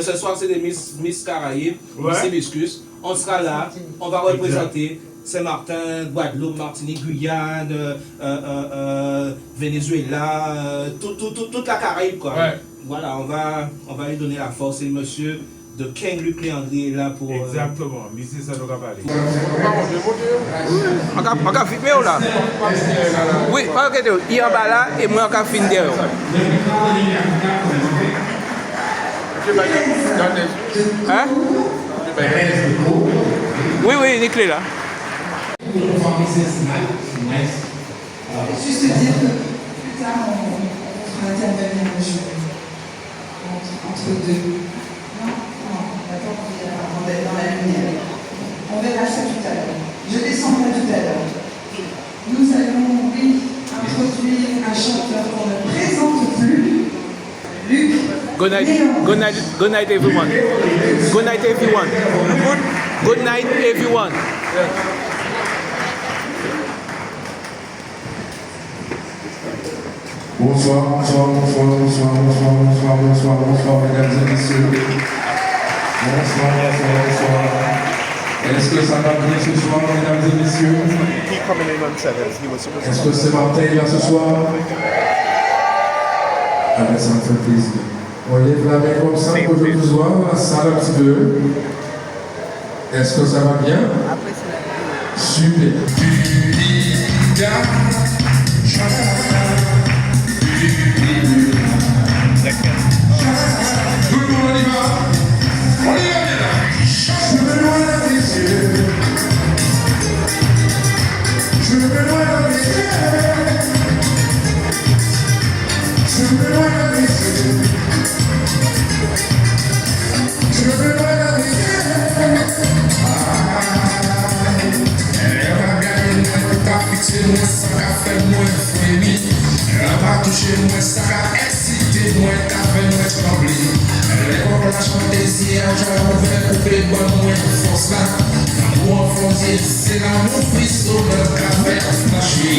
Ce soir, c'est des Miss Caraïbes, Miss Hibiscus. On sera là, on va représenter Saint-Martin, Guadeloupe, Martinique, Guyane, Venezuela, toute la Caraïbe, quoi. Ouais. Voilà, on va lui donner la force. Et monsieur de King Luc Léandri est là pour... Exactement, monsieur ça nous va parler. On va filmer ou là? Oui, regardez, il y a un bas là et moi on va filmer derrière. Hein? Oui, oui, il est clé là. Juste dire que plus tard, on fera intervenir le jeu entre deux. Non, attends, on va dans la lumière. On verra ça tout à l'heure. Je descendrai tout à l'heure. Nous allons, oui, introduire un chanteur qu'on ne présente plus. Luc. Good night, good night, good night everyone. Good night everyone. Good night everyone. Bonsoir, bonsoir, bonsoir, bonsoir, bonsoir, bonsoir, bonsoir, bonsoir, mesdames et messieurs. Bonsoir, bonsoir, bonsoir. Est-ce que ça va bien ce soir, mesdames et messieurs? Est-ce que c'est Martin là ce soir? Ah ben ça me fait plaisir. On lève la main comme ça pour que je vous vois, la salle un petit peu. Est-ce que ça va bien? Super. Moi, ça a excité, moi, t'as fait moi trembler. Les corps la fantaisie, j'avais coupé, moi, force là. L'amour enfoncé, c'est l'amour frisson, le café flashy.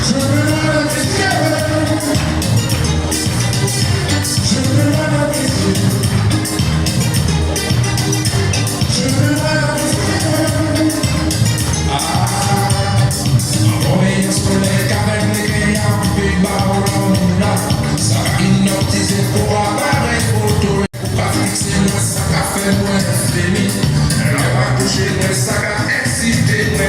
Je veux voir la vie, je veux voir la vie, je veux voir la vie. Ça hypnotisé pour appareil photo. Pour pas fixer moi, ça a fait moi fini. Elle va toucher moi, ça a excité moi,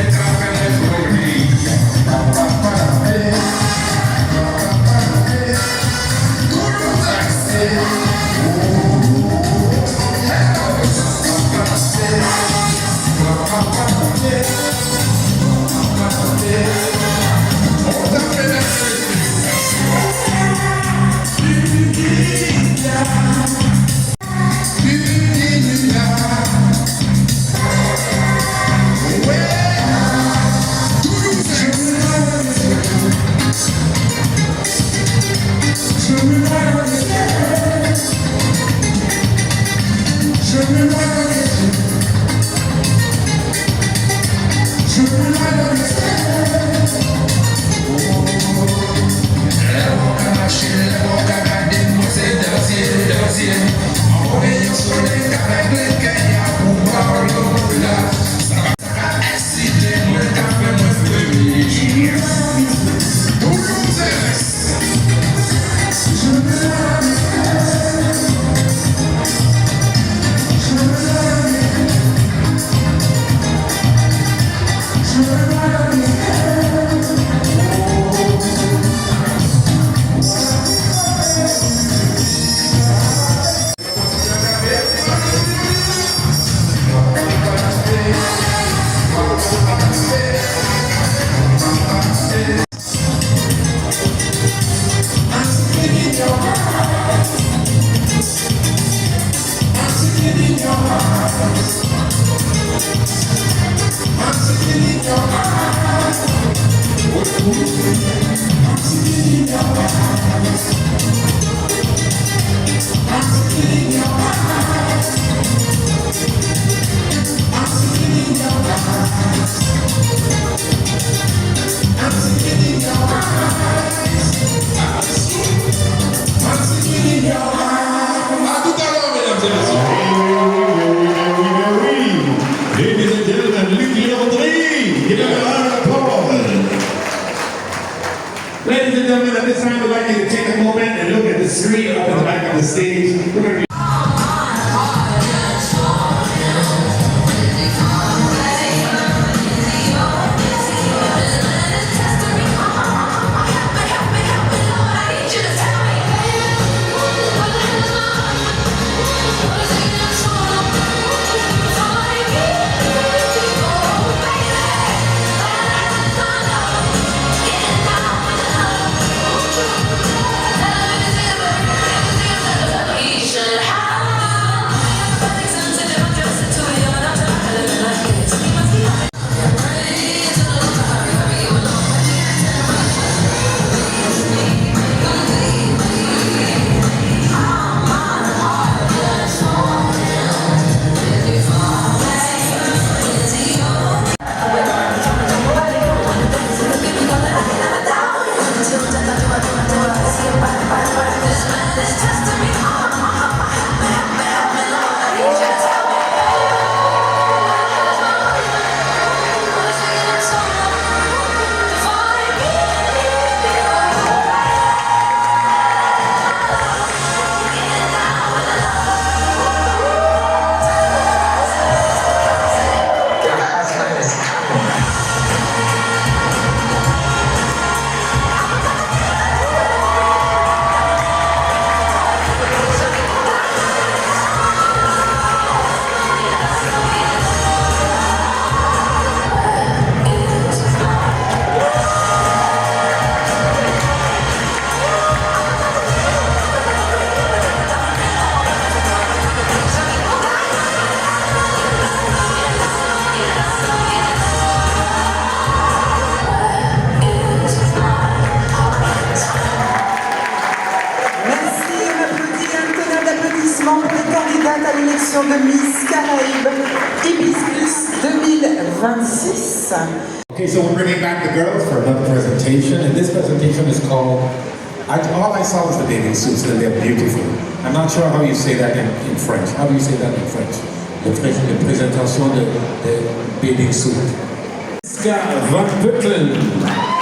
stage. We're gonna be à l'élection de Miss Caraïbes Hibiscus 2026. Okay, so we're bringing back the girls for another presentation, and this presentation is called, all I saw was the bathing suits, and they're beautiful. I'm not sure how you say that in French. How do you say that in French? La présentation de bathing suit. Ska Van Putten.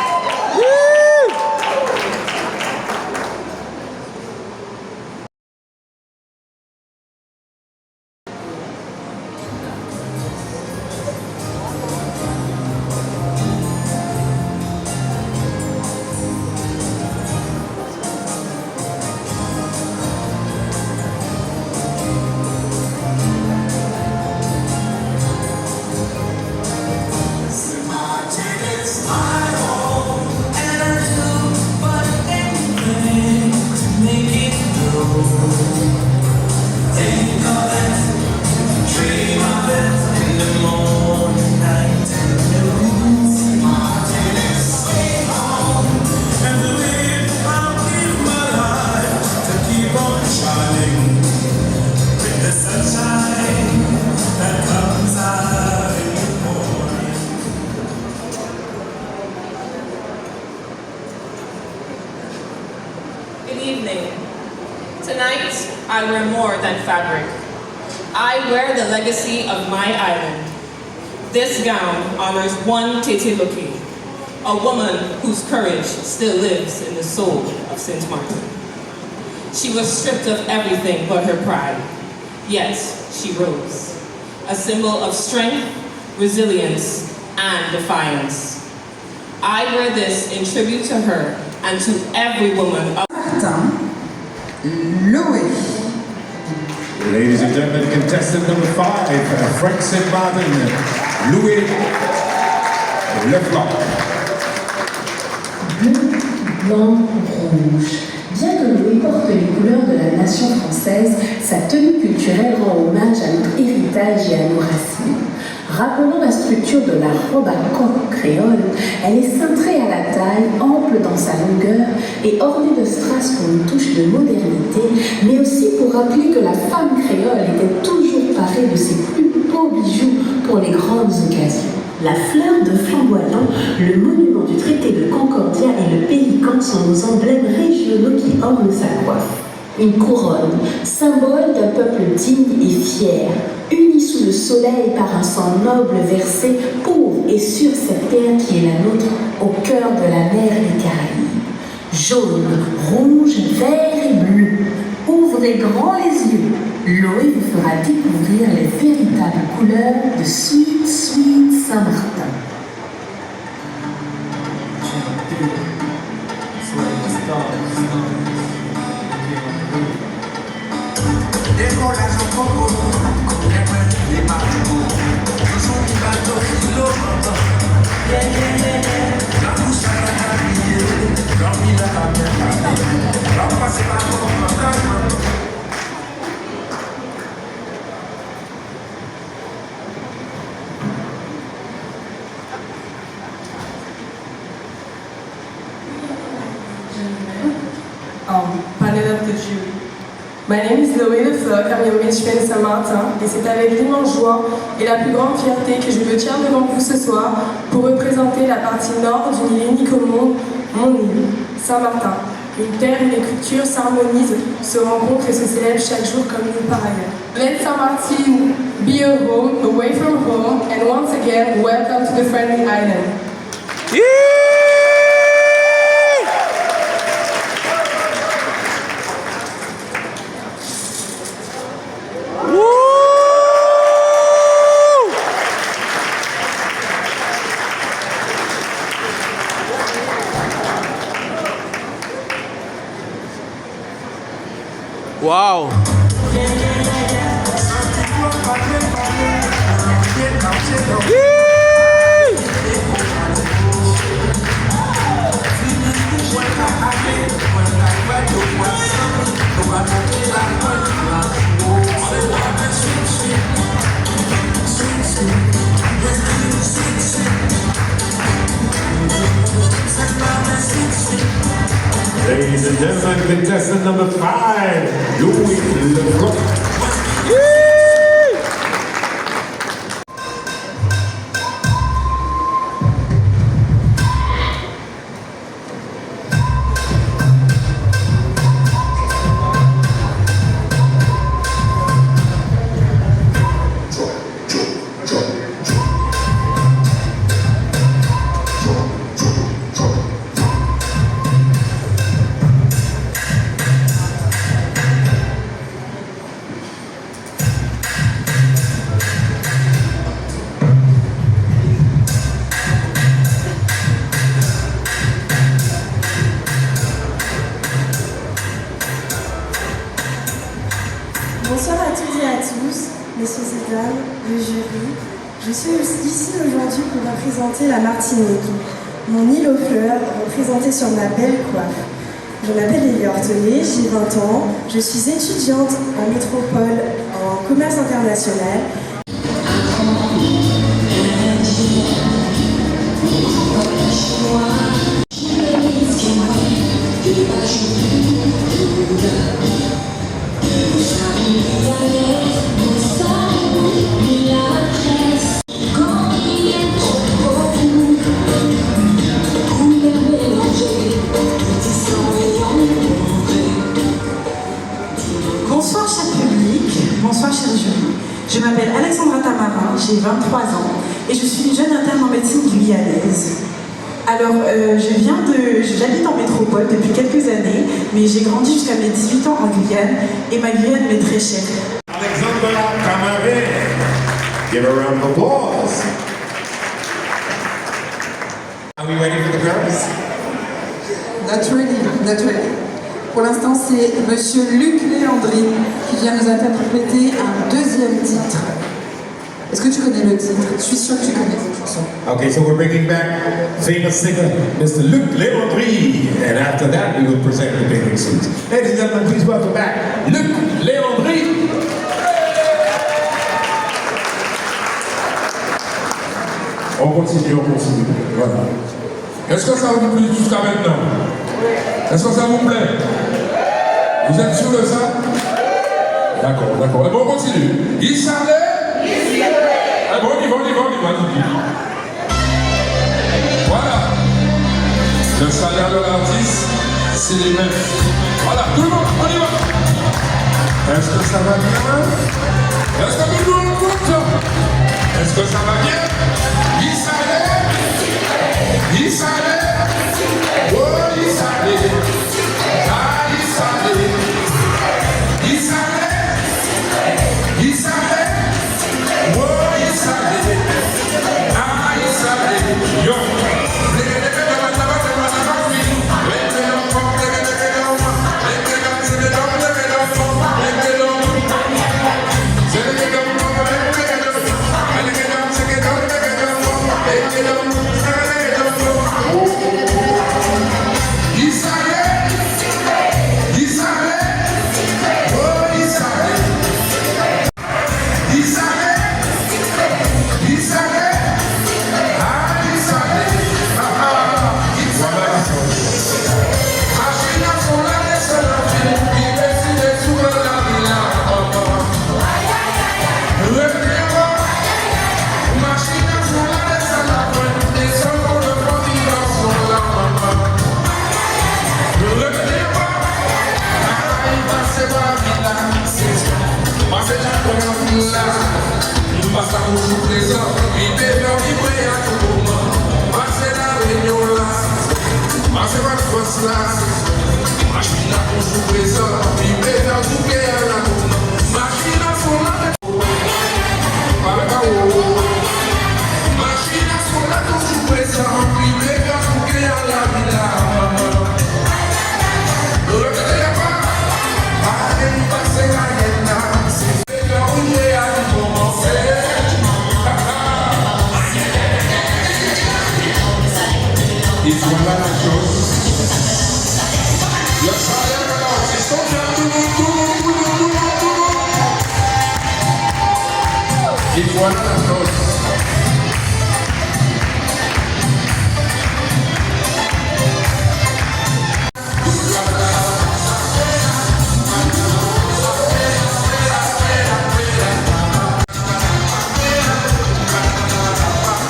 Tonight, I wear more than fabric. I wear the legacy of my island. This gown honors one Tete Loki, a woman whose courage still lives in the soul of St. Martin. She was stripped of everything but her pride, yet she rose, a symbol of strength, resilience, and defiance. I wear this in tribute to her and to every woman of Louis. Ladies and gentlemen, contestant number 5, Frank St. Martin, Louis Lefloc. Bleu, blanc, rouge. Bien que Louis porte les couleurs de la nation française, sa tenue culturelle rend hommage à notre héritage et à nos racines. Rappelant la structure de la robe à coque créole, elle est cintrée à la taille, ample dans sa longueur et ornée de strass pour une touche de modernité, mais aussi pour rappeler que la femme créole était toujours parée de ses plus beaux bijoux pour les grandes occasions. La fleur de flamboyant, le monument du traité de Concordia et le pélican sont nos emblèmes régionaux qui ornent sa coiffe. Une couronne, symbole d'un peuple digne et fier, uni sous le soleil par un sang noble versé pour et sur cette terre qui est la nôtre, au cœur de la mer des Caraïbes. Jaune, rouge, vert et bleu, ouvrez Salut, Loé vous fera découvrir les véritables couleurs de Sweet Sweet Saint-Martin. Panel of the jury. My name is Loé Lefloc, I'm your Michigan Saint-Martin, et c'est avec l'immense joie et la plus grande fierté que je me tiens devant vous ce soir pour représenter la partie nord d'une île unique au monde, mon île, Saint-Martin. Une terre où les cultures s'harmonisent, se rencontrent et se célèbrent chaque jour comme nulle part ailleurs. Let Saint-Martin be a home, away from home, and once again, welcome to the friendly island. Wow. Ladies and gentlemen, contestant number 5, Louis Lefloc. Bonsoir à toutes et à tous, messieurs et dames, le jury. Je suis ici aujourd'hui pour représenter la Martinique, mon île aux fleurs, représentée sur ma belle coiffe. Je m'appelle Élie Hortelet, j'ai 20 ans, je suis étudiante en métropole en commerce international. Bonsoir cher public, bonsoir cher jury. Je m'appelle Alexandra Tamarin, j'ai 23 ans et je suis une jeune interne en médecine guyanaise. Alors, j'habite en métropole depuis quelques années, mais j'ai grandi jusqu'à mes 18 ans en Guyane et ma Guyane m'est très chère. Alexandra Tamarin, give a round of applause. Are we ready for the girls? Not ready. Pour l'instant, c'est Monsieur Luc Léandry qui vient nous interpréter un deuxième titre. Est-ce que tu connais le titre? Je suis sûre que tu connais cette chanson. Okay, so we're bringing back famous singer Mr. Luc Léandry, and after that we will present the bathing suits. Ladies and gentlemen, please welcome back Luc Léandry. On continue. Voilà. Est-ce que ça vous plaît jusqu'à maintenant? Est-ce que ça vous plaît? Vous êtes sûr de ça? D'accord. Et bon, on continue. Il s'allait? Eh bon, on y va. Voilà. Le salaire de l'artiste, c'est les mêmes. Voilà, tout le monde, on y va. Est-ce que ça va bien? Est-ce que tout le monde compte? Est-ce que ça va bien? Il s'allait? Oh, il s'allait. Ah, il s'allait. toujours présent, puis faire tout faire la machine à son là. Machine à son là, toujours présent, puis faire tout faire la villa. Ne regardez pas, allez nous passer la guerre. C'est là où j'ai à commencer. Et voilà la chose. Le salaire de l'artiste, on vient tout le monde. Et voilà la chose.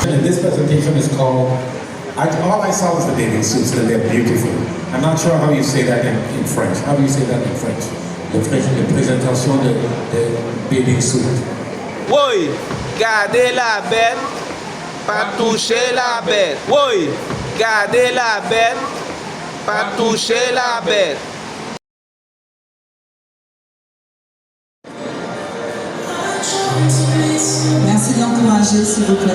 And this presentation is called, all I saw was the bathing suits and they're beautiful. I'm not sure how you say that in French. How do you say that in French? La présentation de bathing suit. Oui, gardez la bête, pas toucher la bête. Oui, gardez la bête, pas toucher la bête. Merci d'encourager, s'il vous plaît.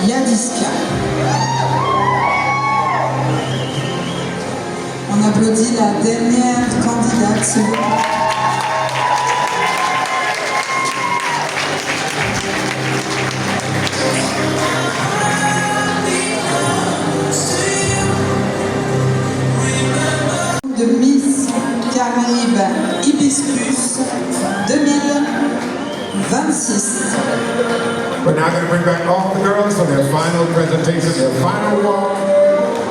Yadiska. On applaudit la dernière candidate, s'il vous plaît. De Miss Caraïbes Hibiscus 2026. We're now going to bring back all the girls for their final presentation, their final walk,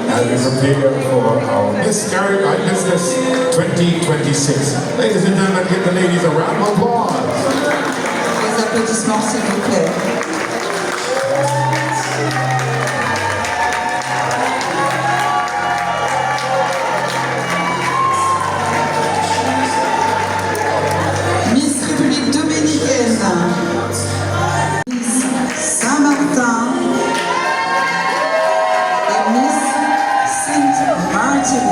as we prepare for our Miss Caraïbes Business 2026. Ladies and gentlemen, give the ladies a round of applause. Les applaudissements, s'il vous plaît. Miss République Dominicaine. Miss Saint-Martin. Et Miss Saint-Martin.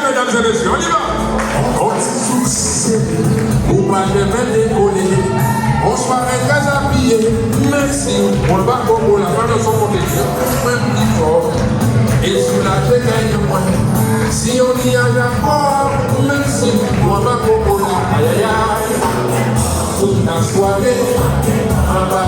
Mesdames et messieurs, on y va. On succès, on va jamais décoller. On se paraît très habillé, merci. On va pour la fin de son côté, même plus fort. Et sous la tête, moins. Si on y a encore, merci. On va pour la aïe aïe aïe. Toute la soirée, on va